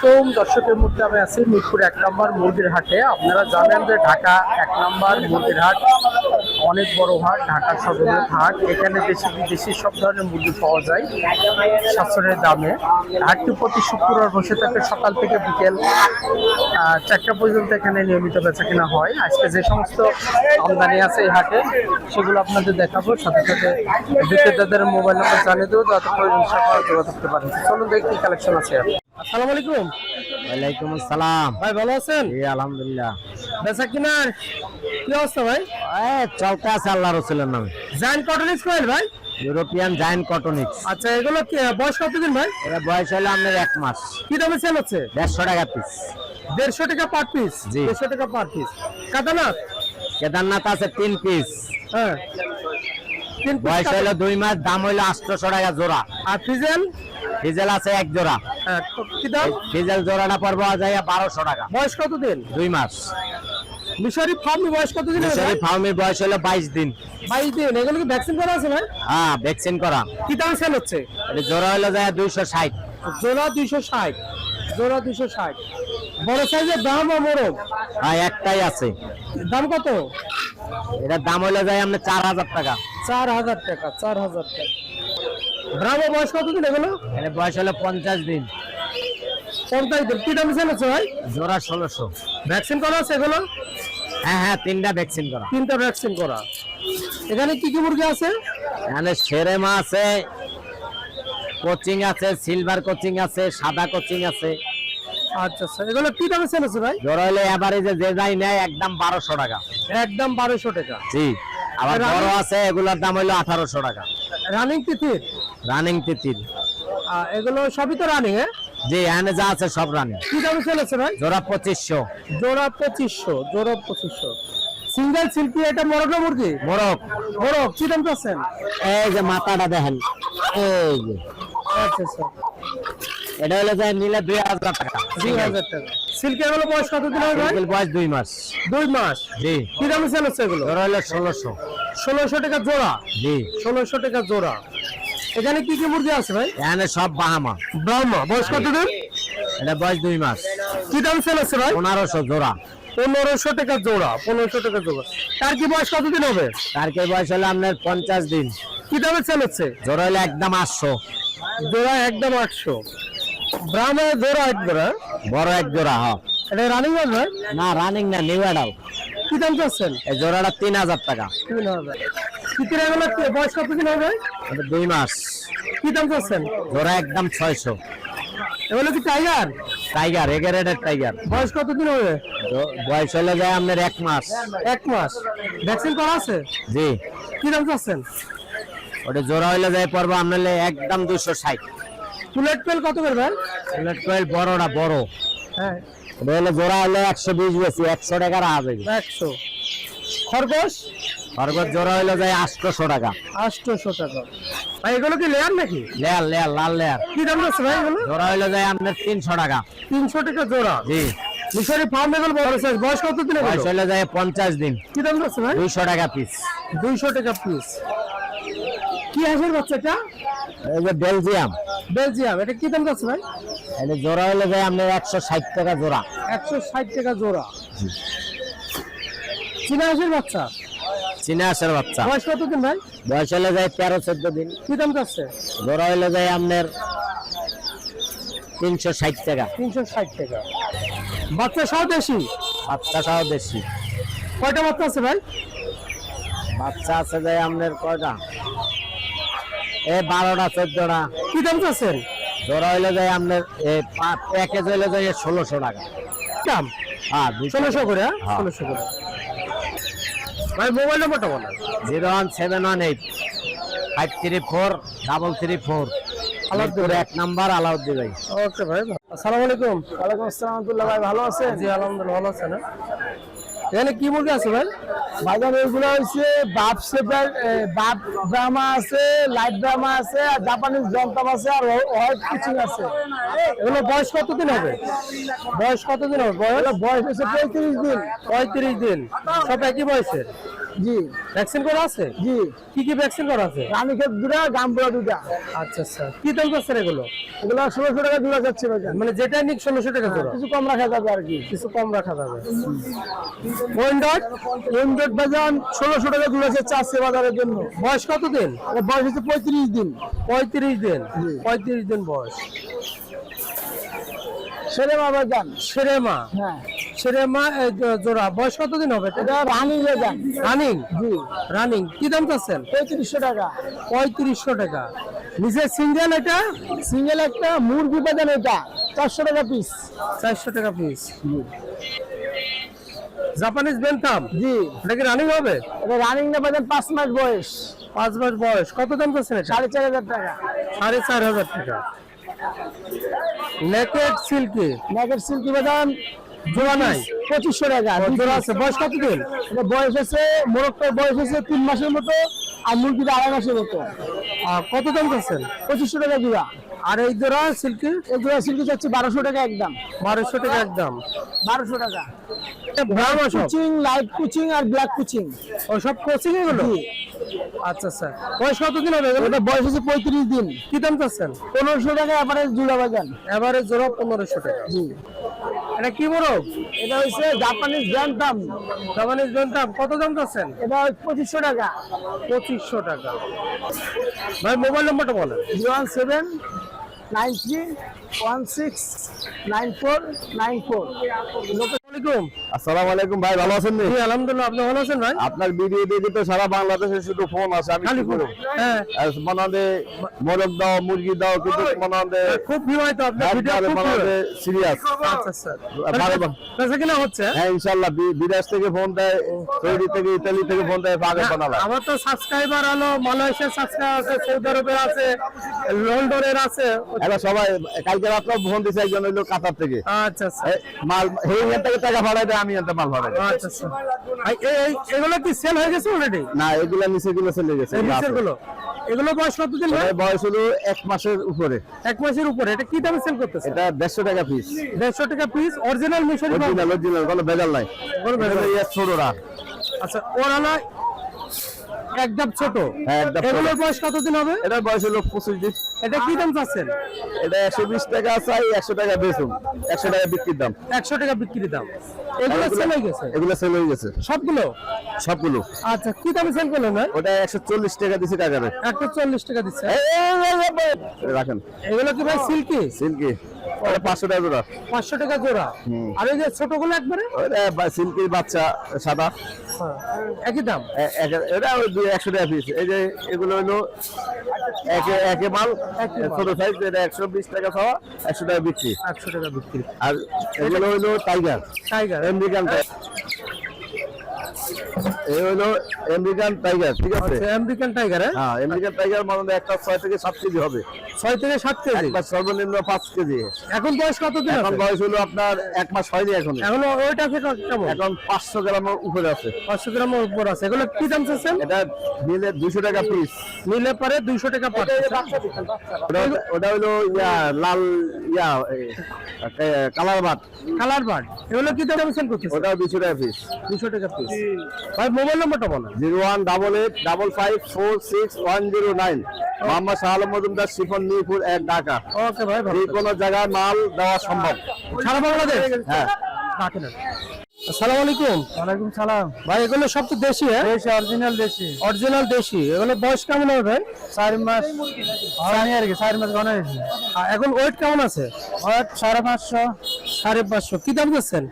আলাইকুম দর্শকের মধ্যে আমি আছি মিরপুর 1 নম্বর মুরগির হাটে। আপনারা জানেন যে ঢাকা 1 নম্বর মুরগির হাট অনেক বড় হাট, ঢাকার সর্ববৃহৎ হাট। এখানে দেশি বিদেশি সব ধরনের মুরগি পাওয়া যায় সাশ্রয়ের দামে। হাটটি প্রতি শুক্রবার বসে থাকে সকাল থেকে বিকেল 4টা পর্যন্ত। এখানে নিয়মিত বেচা কেনা হয়। আজকে যে সমস্ত আমদানি আছে এই হাটে সেগুলো আপনাদের দেখাবো, সাথে সাথে বিক্রেতাদের মোবাইল নাম্বার জানিয়ে দেবো, যাতে প্রয়োজন সকালে যোগাযোগ করতে পারেন। চলুন দেখি কালেকশন আছে। আসসালামু আলাইকুম। ওয়ালাইকুম আসসালাম। ভাই ভালো আছেন? জি আলহামদুলিল্লাহ। বেচা কিনার কি অবস্থা ভাই? চলতে আছে আল্লাহ রসুলের নামে। জায়ান্ট কটনিক্স কয়েল ভাই? ইউরোপিয়ান জায়ান্ট কটনিক্স। আচ্ছা, এগুলো কি বয়স কতদিন ভাই? এটা বয়স হলো আপনার 1 মাস। কি দামে সেল হচ্ছে? 150 টাকা পিস। 150 টাকা পার পিস? জি। 150 টাকা পার পিস। কাতানাথ? কেদারনাথ আছে 3 পিস। হ্যাঁ, 3 পিস। বয়স হলো 2 মাস, দাম হলো 800 টাকা জোড়া। আর ফিজেল? ডিজেল আছে 1 জোড়া। হ্যাঁ, কি দাম? ডিজেল জোড়াটা পড়বে যায় 1200 টাকা। বয়স কতদিন? 2 মাস। মিশরি ফার্মি বয়স কতদিন? মিশরি ফার্মের বয়স হলো 22 দিন। 22 দিন। এগুলো কি ভ্যাকসিন করা আছে ভাই? হ্যাঁ, ভ্যাকসিন করা। কি দাম সেল হচ্ছে? এটা জোড়া হলো যায় 260। জোড়া 260। জোড়া 260। বড় সাইজের দাম ও মোরগ? হ্যাঁ, একটাই আছে। দাম কত? এটার দাম হলো যায় আপনার 4000 টাকা। 4000 টাকা। 4000 টাকা। ব্রাহ্মণ বয়স কতদিন এগুলো? এটা বয়স হলো 50 দিন। 50 দিন। কি দাম সেল হচ্ছে ভাই? জোড়া 1600। ভ্যাকসিন করা আছে এগুলো? হ্যাঁ, 3টা ভ্যাকসিন করা। 3টা ভ্যাকসিন করা। এখানে কি কি মুরগি আছে? এখানে সেরেমা আছে, কোচিং আছে, সিলভার কোচিং আছে, সাদা কোচিং আছে। আচ্ছা আচ্ছা, এগুলো কি দামে সেল হচ্ছে ভাই? জোড়া হলে এভারেজে যে যাই নেয় একদম 1200 টাকা। একদম 1200 টাকা। জি। আবার রানিং? বড় আছে, এগুলোর দাম হলো 1800 টাকা। রানিং তিতির? রানিং তিতির। এগুলো সবই তো রানিং? হ্যাঁ, জি, এখানে যা আছে সব রানিং। কি দামে সেল হচ্ছে ভাই? জোড়া 2500। জোড়া 2500। জোড়া 2500। সিঙ্গেল সিল্কি এটা মোরগ না মুরগি? মোরগ। মোরগ কি দাম চাচ্ছেন? এই যে মাথাটা দেখেন, এই যে আচ্ছা আচ্ছা, এটা হলো যায় নিলে 2000 টাকা। 2000 টাকা। সিল্কি এগুলো বয়স কতদিন হবে ভাই? সিঙ্গেল বয়স 2 মাস। 2 মাস। জি। কি দামে সেল হচ্ছে এগুলো? জোড়া হলো 1600। 1600 টাকা জোড়া। জি। 1600 টাকা জোড়া। এখানে কি কি মুরগি আছে ভাই? এখানে সব বাহামা। ব্রাহ্মা বয়স কতদিন? এটা বয়স 2 মাস। কি দাম সেল হচ্ছে ভাই? 1500 জোড়া। 1500 টাকা জোড়া। 1500 টাকা জোড়া। তার কি বয়স কতদিন হবে? তারকে বয়স হলো আপনার 50 দিন। কি দামে সেল হচ্ছে? জোড়া হলো একদম 800। জোড়া একদম 800। ব্রাহ্মা জোড়া এক জোড়া। বড় এক জোড়া। হ্যাঁ, এটা রানিং মাছ ভাই? না রানিং না, নিউ অ্যাডাল। কি দাম চাচ্ছেন? এই জোড়াটা 3000 টাকা। 3000। চিতির এগুলো বয়স কতদিন হবে? এটা 2 মাস। কি দাম চাচ্ছেন? জোড়া একদম 600। এগুলো কি টাইগার? Tiger, এগারেটের tiger. বয়স কতদিন হবে? বয়স হলে যায় আপনার 1 মাস। 1 মাস। ভ্যাকসিন করা আছে? জি। কি দাম চাচ্ছেন? ওটা জোড়া হলে যায় পড়বো আপনার একদম 260। ফুলেট পেল কত করে ভাই? বুলেট কয়েল বড়টা বড়। হ্যাঁ, ওটা হলে জোড়া হলে 120 বেশি, 100 টাকা রাখা যাবে। 100। খরগোশ? খরগোশ জোড়া হলে যায় 800 টাকা। 800 টাকা। ভাই এগুলো কি লেয়ার নাকি? লেয়ার লেয়ার, লাল লেয়ার। কি দাম আছে ভাই এগুলো? জোড়া হলে যায় আপনার 300 টাকা। 300 টাকা জোড়া। জি। মিশরি ফার্ম এগুলো বড় সাইজ। বয়স কতদিন বয়স এগুলো? হলে যায় 50 দিন। কি দাম আছে ভাই? 200 টাকা পিস। 200 টাকা পিস। কি হাঁসের বাচ্চা এটা? এই যে বেলজিয়াম। বেলজিয়াম। এটা কি দাম আছে ভাই? এটা জোড়া হলে যায় আপনার 160 টাকা জোড়া। 160 টাকা জোড়া। চীনা হাঁসের বাচ্চা? চীনা হাঁসের বাচ্চা। বয়স কতদিন ভাই? বয়স হলে যায় 13-14 দিন। কি দাম যাচ্ছে? জোড়া হলে যায় আপনার 360 টাকা। 360 টাকা। বাচ্চা সহ দেশি? বাচ্চা সহ দেশি। কয়টা বাচ্চা আছে ভাই? বাচ্চা আছে যায় আপনার কয়টা, এই 12টা 14টা। কি দাম চাচ্ছেন? জোড়া হলে যায় আপনার প্যাকেজ হলে যায় 1600 টাকা। দাম? হ্যাঁ, 1600 করে। হ্যাঁ। 1600 করে। ভাই মোবাইল নাম্বারটা বলেন। 01718 534 334। আলাউদ্দিন 1 নাম্বার, আলাউদ্দিন ভাই। ওকে ভাই। আসসালামু আলাইকুম। ওয়ালাইকুম আসসালাম রাহমাতুল্লাহ। ভাই ভালো আছেন? জি আলহামদুলিল্লাহ, ভালো আছেন? এখানে কি মুরগি আছে ভাই? ভাইজান এগুলো হচ্ছে বাপ শেপার, বাপ ব্রাহ্মা আছে, লাইট ব্রাহ্মা আছে, আর জাপানিজ জন্তাম আছে, আর হোয়াইট কুচিং আছে। এগুলো বয়স কতদিন হবে? বয়স কতদিন হবে? বয়স বয়স হচ্ছে 35 দিন। 35 দিন। সব একই বয়সের? জি ভ্যাকসিন করা আছে? জি কি ভ্যাকসিন করা আছে? রানীক্ষেত দুটা, গামপুরা দুটা। আচ্ছা আচ্ছা, কি দাম করছেন এগুলো? এগুলো 1600 টাকা জোড়া যাচ্ছে ভাইজান। মানে যেটা নিক 1600 টাকা জোড়া, কিছু কম রাখা যাবে আর কি। কিছু কম রাখা যাবে। ওয়েন্ডট ইন্ডোর ভাইজান 1600 টাকা জোড়া যাচ্ছে বাজারের জন্য। বয়স কত দিন? এটা বয়স হচ্ছে 35 দিন। 35 দিন, জি। 35 দিন বয়স। সেরেমা ভাইজান। সেরেমা, হ্যাঁ সেরেমা জোড়া বয়স কত দিন হবে? এটা রানী ভাইজান। রানিং, জি রানিং কি দাম চাচ্ছেন? 3500 টাকা। 3500 টাকা। নিচে সিঙ্গেল, এটা সিঙ্গেল একটা মুরগি ভাইজান, এটা 400 টাকা পিস। 400 টাকা পিস। জাপানিজ বেন্টাম, জি এটা কি রানিং হবে? এটা রানিং না ভাইজান, 5 মাস বয়স। 5 মাস বয়স। কত দাম চাচ্ছেন এটা? 4500 টাকা। 4500 টাকা। নেকেড সিল্কি, নেকেট সিল্কি ভাইজান জোড়া নাই? 2500 টাকা। জোড়া আছে। বয়স কত দিন? এটা বয়স আছে, মোরগটার বয়স আছে 3 মাসের মতো, আর মুরগিটা 2.5 মাসের মতো। কত দাম চাচ্ছেন? 2500 টাকা জোড়া। আর এই জোড়া সিল্কি? এই জোড়া সিল্কি যাচ্ছে 1200 টাকা একদম। 1200 টাকা একদম। 1200 টাকা। ব্রাহ্মা সব? কুচিং, লাইট কুচিং আর ব্ল্যাক কুচিং। ও সব কোচিং এগুলো? জি। আচ্ছা আচ্ছা। বয়স কত দিন হবে এগুলো? এটা বয়স আছে 35 দিন। কি দাম চাচ্ছেন? 1500 টাকা এভারেজ জোড়া বাজান। এবারে জোড়া 1500 টাকা। জি। এটা কি মোরগ? এটা হচ্ছে জাপানিজ ব্যান্টাম। জাপানিজ বেন্টাম। কত দাম চাচ্ছেন? এটা 2500 টাকা। 2500 টাকা। ভাই মোবাইল নাম্বারটা বলেন। 01793169494। আসসালামু আসসালামু আলাইকুম ভাই, ভালো আছেন নি? জি আলহামদুলিল্লাহ, আপনি ভালো আছেন ভাই? আপনার ভিডিও দেখে তো সারা বাংলাদেশে শুধু ফোন আছে। আমি খালি কি করব? হ্যাঁ, মনে মোরগ দাও, মুরগি দাও, কিন্তু মনে খুব ভিউ হয় তো আপনার ভিডিও, খুব ভিউ হয়। সিরিয়াস। আচ্ছা আচ্ছা। বারবার। কাছে কিনা হচ্ছে? হ্যাঁ ইনশাআল্লাহ, বিদেশ থেকে ফোন দেয়, সৌদি থেকে, ইতালি থেকে ফোন দেয়, পাগল বানালা। আমার তো সাবস্ক্রাইবার হলো মালয়েশিয়ার সাবস্ক্রাইবার আছে, সৌদি আরবের আছে, লন্ডনের আছে। এবার সবাই কালকে রাত্রে ফোন দিছে একজন, হইলো কাতার থেকে। আচ্ছা আচ্ছা। মাল এখান থেকে টাকা ভাড়াই দেয়, আমি এনতে মাল ভাড়াই দেয়। আচ্ছা আচ্ছা। এগুলো কি সেল হয়ে গেছে অলরেডি? না, এগুলা নিচে গুলো চলে গেছে। এই নিচের গুলো, এগুলো বয়স কত দিন ভাই? এর বয়স হলো 1 মাসের উপরে। 1 মাসের উপরে। এটা কি দামে সেল করতেছে? এটা 150 টাকা পিস। 150 টাকা পিস। অরিজিনাল মিশরি পাউডার? অরিজিনাল, কোনো ভেজাল নাই। কোনো ভেজাল নাই। এটা ছোটরা। আচ্ছা, ওর হলো একদম ছোট। হ্যাঁ, একদম ছোট। এগুলোর বয়স কত দিন হবে? এটার বয়স হলো 25 দিন। এটা কি দাম চাচ্ছেন? এটা 120 টাকা চাই, 100 টাকা বেচুন। 100 টাকা বিক্রির দাম। 100 টাকা বিক্রি দাম। এগুলো সেল হয়ে গেছে এগুলো সেল হয়ে গেছে সবগুলো? সবগুলো। আচ্ছা, কি দামে সেল করলেন ভাই? ওটা 140 টাকা দিছি টাকারে। 140 টাকা দিচ্ছে। রাখেন। এগুলো কি ভাই সিল্কি? সিল্কি ওটা 500 টাকা জোড়া। 500 টাকা জোড়া। আর এই যে ছোটগুলো একবারে? ওটা সিল্কির বাচ্চা সাদা, একই দাম। এটা ওই 100 টাকা পিস। এই যে এগুলো হলো একে মাল, ছোট সাইজ। এটা 120 টাকা খাওয়া, 100 টাকা বিক্রি। 100 টাকা বিক্রি। আর এগুলো হলো টাইগার, টাইগার, আমেরিকান টাইগার। এই হলো আমেরিকান টাইগার, ঠিক আছে? আচ্ছা, আমেরিকান টাইগার। হ্যাঁ, আমেরিকান টাইগার মানে একটা 6 থেকে 7 কেজি হবে। 6 থেকে 7 কেজি। একবার সর্বনিম্ন 5 কেজি। এখন বয়স কত দিন এখন আছে? বয়স হলো আপনার 1 মাস হয়নি এখন। এখন ওয়েট আছে কেমন? এখন 500 গ্রামের উপরে আছে। 500 গ্রামের উপর আছে। এগুলো কি দাম চাচ্ছেন? এটা নিলে 200 টাকা পিস। নিলে পারে 200 টাকা পার পিস। ওটা হলো লাল কালার বাট। Colour bird. এগুলো কি দামে সেল করতেছে? ওটাও 200 টাকা পিস। 200 টাকা পিস। ভাই মোবাইল নাম্বারটা বলেন। 01885556109। মোহাম্মদ শাহ আলম মজুমদার, শিফন, মিরপুর 1, ঢাকা। ওকে ভাই, ভালো যে কোনো জায়গায় মাল দেওয়া সম্ভব। সারা বাংলাদেশ? হ্যাঁ। রাখেন। আসসালামু আলাইকুম। ওয়ালাইকুম সালাম। ভাই এগুলো সব তো দেশি? হ্যাঁ, দেশি, অরিজিনাল দেশি। অরিজিনাল দেশি। এগুলো বয়স কেমন হবে ভাই? 4 মাস হয়নি আর কি, 4 মাস ঘন হয়েছে। এখন ওয়েট কেমন আছে? 550। 550। কি দাম দিচ্ছেন?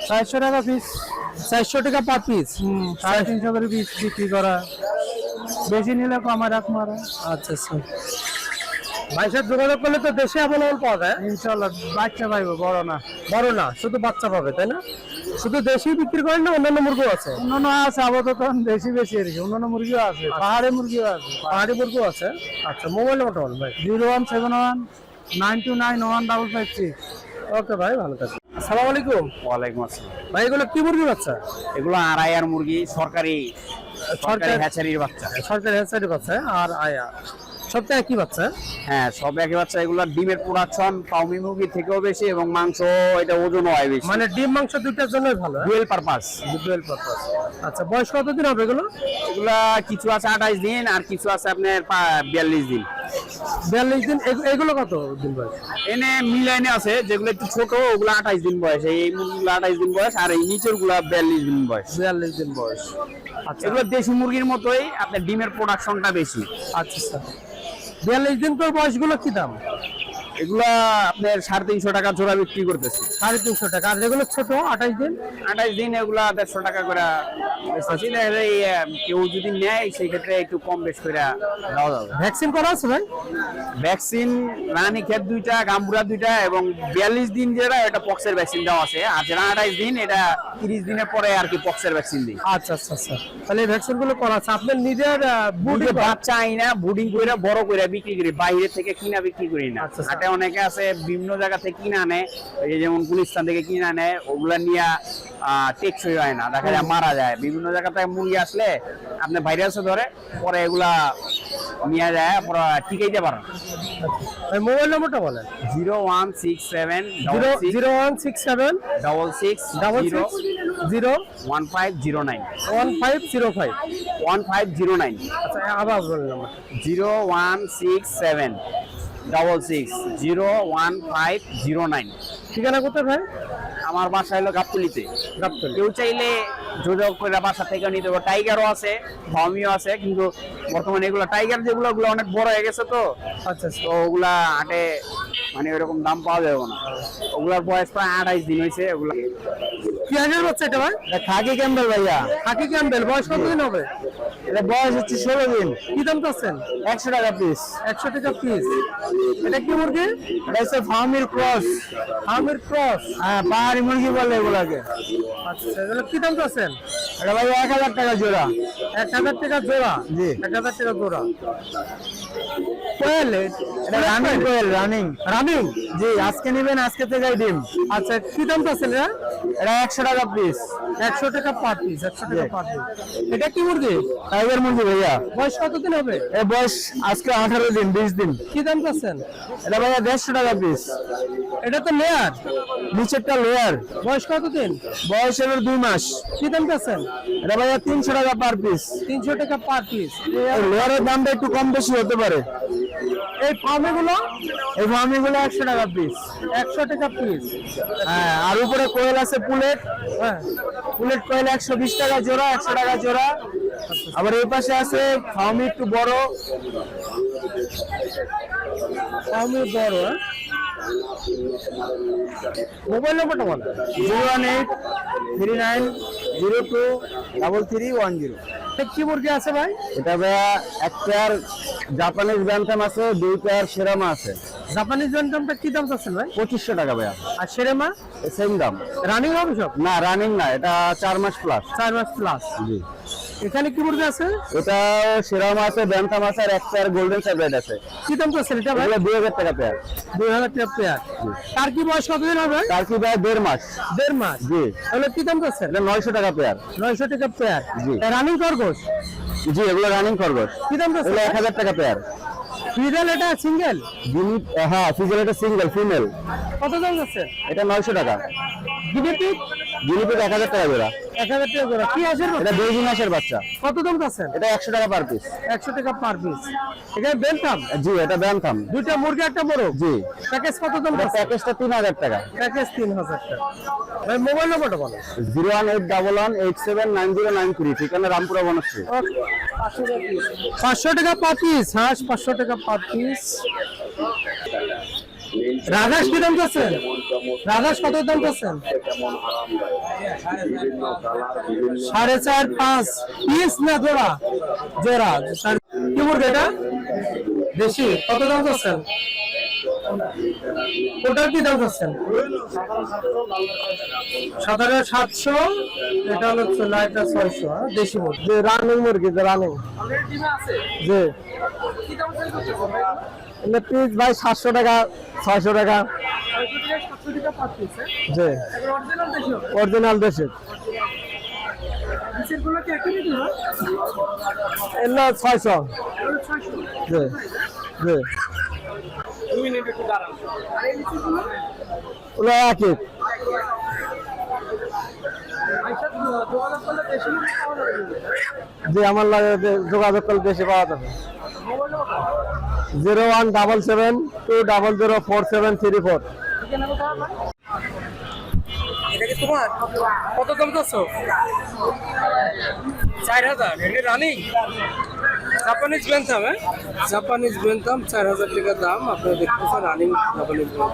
400 টাকা পিস। 400 টাকা পার পিস। 350 করে পিস বিক্রি করা। বেশি নিলে কমা রাখ মারা। আচ্ছা আচ্ছা। ভাই সাথে যোগাযোগ করলে তো দেশে অ্যাভেলেবল পাওয়া যায়? ইনশাআল্লাহ বাচ্চা পাইবো, বড় না। বড় না, শুধু বাচ্চা পাবে, তাই না? শুধু দেশি বিক্রি করেন না অন্যান্য মুরগিও আছে? অন্যান্য আছে আপাতত, বেশি বেশি আর কি। অন্যান্য মুরগিও আছে, পাহাড়ি মুরগিও আছে। পাহাড়ি মুরগিও আছে। আচ্ছা, মোবাইল নাম্বারটা বলুন ভাই। 01719291556। ওকে ভাই, ভালো থাকবেন। আসসালামু আলাইকুম। ওয়ালাইকুম আসসালাম। ভাই এগুলো কি মুরগি বাচ্চা? এগুলো আড়াইয়ার মুরগি, সরকারি সরকারি হ্যাচারির বাচ্চা। সরকারি হেলসারি বাচ্চা আর আয়া সবটা একই বাচ্চা? হ্যাঁ, সব একই বাচ্চা। এগুলো ডিমের প্রোডাকশন পাউমি মুরগির থেকেও বেশি, এবং মাংস এটা ওজন হয় বেশি। মানে ডিম মাংস দুইটার জন্যই ভালো। Dual purpose. Dual purpose. আচ্ছা, বয়স কতদিন হবে এগুলো? এগুলা কিছু আছে 28 দিন আর কিছু আছে আপনার 42 দিন। 42 দিন। এগুলো কত দিন বয়স? এনে মিলাইনে আছে যেগুলো একটু ছোট, ওগুলো 28 দিন বয়স, এই মুরগিগুলো 28 দিন বয়স, আর এই নিচের গুলা 42 দিন বয়স। 42 দিন বয়স। আচ্ছা এগুলো দেশি মুরগির মতোই, আপনার ডিমের প্রোডাকশনটা বেশি। আচ্ছা স্যার, 42 দিন পর বয়সগুলো কি দাম? এগুলা আপনার 350 টাকা জোড়া বিক্রি করতেছে। 350 টাকা। আর যেগুলো ছোট 28 দিন? 28 দিন এগুলা 150 টাকা করে বেচতেছি। দেখা যায় কেউ যদি নেয় সেই ক্ষেত্রে একটু কম বেশ করে দেওয়া যাবে। ভ্যাকসিন করা আছে ভাই? ভ্যাকসিন রানী ক্ষেত 2টা, গাম্বুরা 2টা, এবং 42 দিন যেটা এটা পক্সের ভ্যাকসিন দেওয়া আছে। আর যেটা 28 দিন এটা 30 দিনের পরে আর কি পক্সের ভ্যাকসিন দিই। আচ্ছা আচ্ছা আচ্ছা, তাহলে এই ভ্যাকসিনগুলো করা আছে। আপনার নিজের বুডিং বাচ্চা আইনা বুডিং করে বড় করে বিক্রি করি, বাইরে থেকে কিনা বিক্রি করি না। আচ্ছা, হাটে অনেকে আছে বিভিন্ন জায়গা থেকে কিনা আনে, এই যেমন গুলিস্তান থেকে কিনা আনে, ওগুলা নিয়ে টেকসই হয় না, দেখা যায় মারা যায়। বিভিন্ন জায়গা থেকে মুরগি আসলে আপনি ভাইরাসে ধরে, পরে এগুলা নিয়ে যায়, পরে টিকাইতে পারেন। মোবাইল নম্বরটা বলেন। 0167 0167 66 0 1509 1505। 1509। আচ্ছা, আবার বলেন নম্বর। 0167 66 01509। ঠিকানা কোথায় ভাই? আমার বাসা হলো গাবতলীতে। গাবতলী। কেউ চাইলে যোগাযোগ করে বাসা থেকে নিতে পারবে। টাইগারও আছে, ফার্মিও আছে, কিন্তু বর্তমানে এগুলো টাইগার যেগুলো ওগুলো অনেক বড় হয়ে গেছে তো, আচ্ছা তো ওগুলা হাটে মানে ওইরকম দাম পাওয়া যাবে না। ওগুলার বয়স প্রায় 28 দিন হয়েছে। ওগুলা কি হাজার হচ্ছে এটা ভাই? খাকি ক্যাম্বেল ভাইয়া, খাকি ক্যাম্বেল। বয়স কতদিন হবে? এটা বয়স হচ্ছে 16 দিন। কি দাম চাচ্ছেন? 100 টাকা পিস। 100 টাকা পিস। এটা কি মুরগি? এটা হচ্ছে ফার্মির ক্রস। আমের ক্রস। হ্যাঁ, পাহাড়ি মুরগি বলে এগুলাকে। আচ্ছা, এগুলো কি দাম চাচ্ছেন? এটা ভাই 1000 টাকা জোড়া। 1000 টাকা জোড়া? জি। 1000 টাকা জোড়া। কোয়েল? এটা রানিং কোয়েল, রানিং। রানিং? জি, আজকে নেবেন, আজকে থেকেই ডিম। আচ্ছা, কি দাম চাচ্ছেন এটা? এটা 100 টাকা পিস। 100 টাকা পার পিস। 100 টাকা পার পিস। এটা কি মুরগি? টাইগার মুরগি ভাইয়া। বয়স কতদিন হবে? এর বয়স আজকে 18 দিন, 20 দিন। কি দাম চাচ্ছেন? এটা ভাইয়া 150 টাকা পিস। এটা তো লেয়ার। নিচেরটা লোয়ার। বয়স কতদিন? বয়স এর 2 মাস। কি দাম চাচ্ছেন? এটা ভাইয়া 300 টাকা পার পিস। 300 টাকা পার পিস। লোয়ারের দামটা একটু কম বেশি হতে পারে। এই ফার্মিগুলো? এই ফার্মিগুলো 100 টাকা পিস। 100 টাকা পিস। হ্যাঁ, আর উপরে কোয়েল আছে পুলেট। হ্যাঁ, পুলেট কোয়েল 120 টাকা জোড়া, 100 টাকা জোড়া। আবার এই পাশে আছে ফার্মি একটু বড়। ফার্মি বড়। মোবাইল নম্বরটা বল। 01839023310। কি মুরগি আছে ভাই? এটা ভাইয়া একটার জাপানিজ ব্যান্টাম আছে, 2 পেয়ার সেরামা আছে। জাপানিজ ব্যান্টামটা কি দাম চাচ্ছেন ভাই? 2500 টাকা ভাইয়া। আর সেরেমা? সেম দাম। রানিং হবে সব? না, রানিং না, এটা 4 মাস প্লাস। 4 মাস প্লাস। জি। এখানে কি মুরগি আছে? এটা সেরামা আছে, ব্যান্টাম আছে, আর এক পেয়ার গোল্ডেন স্যাব্রেড আছে। কি দাম চাচ্ছেন এটা ভাই? এগুলো 2000 টাকা পেয়ার। 2000 টাকা পেয়ার। তার কি বয়স কতদিন হবে? তার কি ভাইয়া 1.5 মাস। 1.5 মাস। জি। তাহলে কি দাম চাচ্ছেন? এটা 900 টাকা পেয়ার। 900 টাকা পেয়ার। জি। রানিং খরগোশ? জি, এগুলো রানিং খরগোশ। কি দাম এগুলো চাচ্ছেন? 1000 টাকা পেয়ার। ফিডাল এটা সিঙ্গেল? হ্যাঁ, ফিজেল এটা সিঙ্গেল ফিমেল। কত দাম চাচ্ছেন? এটা 900 টাকা। গিনিপিগ? গিনিপিগ 1000 টাকা জোড়া। 1000 টাকা জোড়া। কি আছে? এটা 2 মাসের বাচ্চা। কত দাম চাচ্ছেন? এটা 100 টাকা পার পিস। 100 টাকা পার পিস। এখানে বেলটাম? জি, এটা ব্যান্টাম। দুইটা মুরগি একটা বড়? জি। প্যাকেজ কত দাম? এটা প্যাকেজটা 3000 টাকা। প্যাকেজ 3000 টাকা। ভাই মোবাইল নম্বরটা বলো। 01811879093। ঠিকানা রামপুরা বনশ্রী। 500 টাকা পার পিস। হ্যাঁ, 500 টাকা পার পিস। রাধাস কি দাম চাচ্ছেন? রাধাস কত দাম চাচ্ছেন? 4.5 5 পিস না জোড়া? জোড়া। কি মুরগি এটা? দেশি। কত দাম চাচ্ছেন? ওটার কি দাম চাচ্ছেন? 7,700। এটা হলো 600। দেশি মুরগি। রানিং মুরগি। রানিং। জি। পিস ভাই 700 টাকা, 600 টাকা। জি, অরিজিনাল দেশের। এগুলো 600। জি জি। ওগুলো একই। যে আমার লাগে যোগাযোগ করলে বেশি পাওয়া যাবে। 01772004734। এটা কি তোমার? কত দাম চাচ্ছ? 4000। এটা রানিং জাপানিজ বেনথাম, হ্যাঁ জাপানিজ বেনথাম 4000 টাকা দাম। আপনারা দেখতেছেন রানিং জাপানিজ বেনথাম।